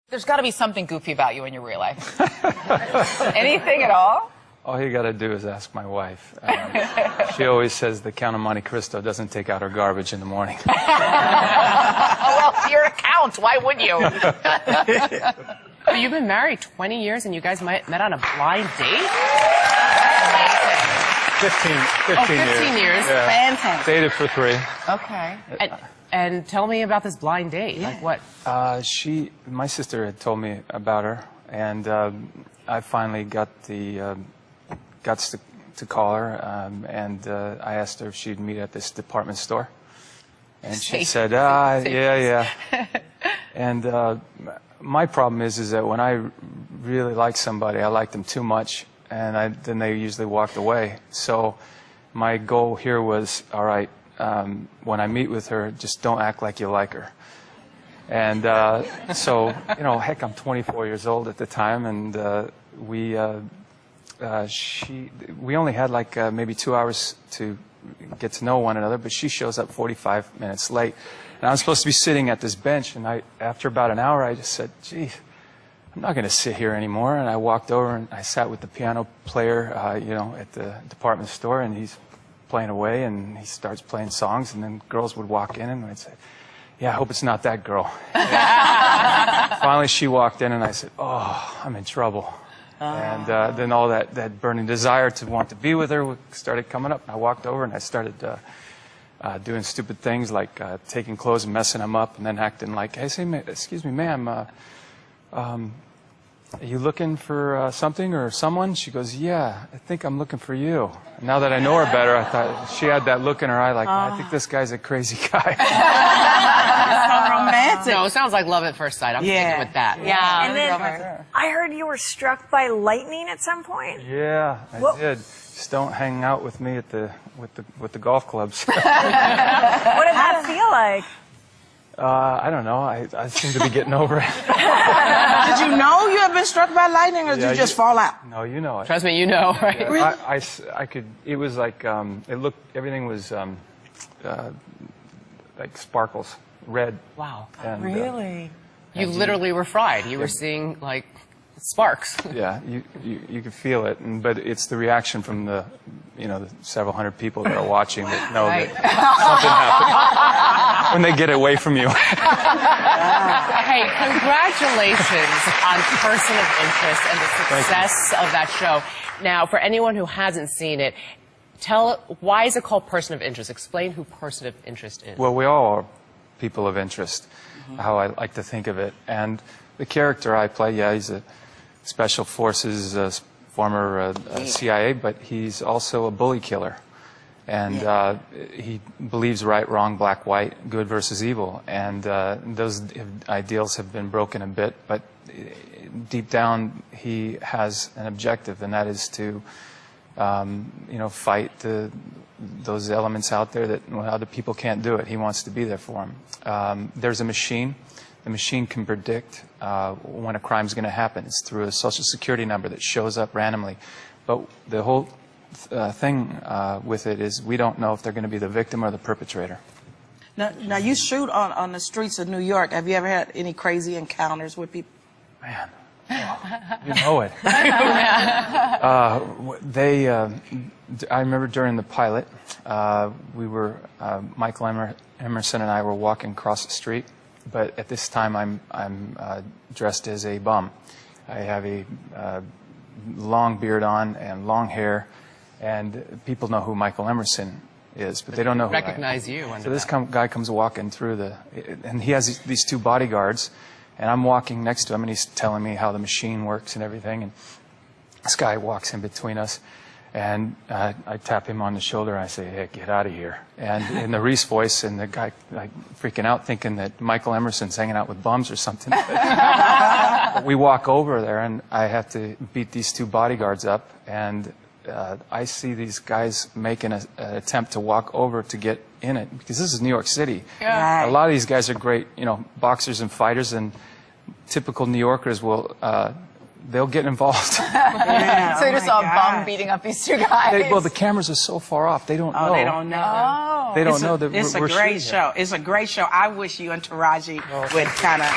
There's got to be something goofy about you in your real life. Anything at all? All you got to do is ask my wife. She always says the Count of Monte Cristo doesn't take out her garbage in the morning. Well, you're a count. Why would you? So you've been married 20 years and you guys met on a blind date? 15 years. Yeah. Fantastic. Dated for 3. Okay. And tell me about this blind date. Yeah. Like what? My sister had told me about her, and I finally got the guts to call her, and I asked her if she'd meet at this department store, and she said, yeah. And my problem is that when I really like somebody, I like them too much, and then they usually walked away. So my goal here was, all right, when I meet with her, just don't act like you like her. And so, heck, I'm 24 years old at the time, and we only had like maybe 2 hours to get to know one another, but she shows up 45 minutes late. And I'm supposed to be sitting at this bench, and after about an hour, I just said, gee, I'm not going to sit here anymore. And I walked over and I sat with the piano player, at the department store, and he's playing away, and he starts playing songs, and then girls would walk in, and I'd say, yeah, I hope it's not that girl. Finally, she walked in, and I said, oh, I'm in trouble. And then all that burning desire to want to be with her started coming up. And I walked over, and I started doing stupid things like taking clothes and messing them up, and then acting like, hey, excuse me, ma'am, are you looking for something or someone? She goes, yeah, I think I'm looking for you. And now that I know her better, I thought she had that look in her eye like, I think this guy's a crazy guy. So romantic. No, it sounds like love at first sight. I'm sticking with that. Yeah. And then I heard you were struck by lightning at some point. Yeah, I did. Just don't hang out with me at with the golf clubs. What did that feel like? I don't know. I seem to be getting over it. Did you know you had been struck by lightning, or did you just fall out? No, you know it. Trust me, you know, right? Yeah, I could. It was like everything was like sparkles, red. Wow. And, Really? You literally were fried. You were seeing like sparks. Yeah, you could feel it, but it's the reaction from the several hundred people that are watching that know that something happened when they get away from you. Hey, congratulations on Person of Interest and the success of that show. Now, for anyone who hasn't seen it, why is it called Person of Interest? Explain who Person of Interest is. Well, we all are people of interest, how I like to think of it. And the character I play, he's a Special Forces former CIA, but he's also a bully killer. And he believes right, wrong, black, white, good versus evil. And those ideals have been broken a bit, but deep down he has an objective, and that is to fight those elements out there that other people can't do it. He wants to be there for them. There's a machine. The machine can predict when a crime's going to happen. It's through a social security number that shows up randomly. But the whole thing with it is we don't know if they're going to be the victim or the perpetrator. Now you shoot on the streets of New York. Have you ever had any crazy encounters with people? Man, you know it. I remember during the pilot, Michael Emerson and I were walking across the street. But at this time, I'm dressed as a bum. I have a long beard on and long hair, and people know who Michael Emerson is, but they don't know who recognize you. So this guy comes walking through and he has these 2 bodyguards, and I'm walking next to him, and he's telling me how the machine works and everything. And this guy walks in between us, and I tap him on the shoulder, and I say, hey, get out of here. And in the Reese voice, and the guy like freaking out, thinking that Michael Emerson's hanging out with bums or something. We walk over there, and I have to beat these 2 bodyguards up, and I see these guys making an attempt to walk over to get in it, because this is New York City. Yeah. A lot of these guys are great, boxers and fighters, and typical New Yorkers will... they'll get involved. Yeah. So you just saw a bum beating up these 2 guys? Well, the cameras are so far off, they don't know. They don't know. Oh. They don't know that It's we're a great shooting show. It's a great show. I wish you and Taraji would kind of